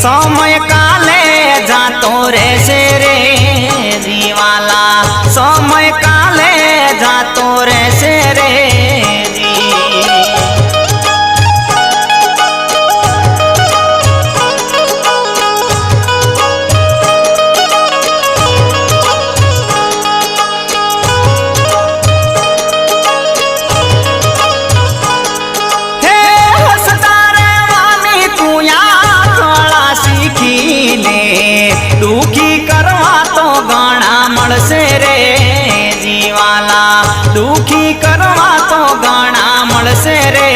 समय काले जातो रहशे रे जीवाला समय काले जातो रहशे रे दुखी करवा तो घणा मळशे रे जीवाला दुखी करवा तो घणा मळशे रे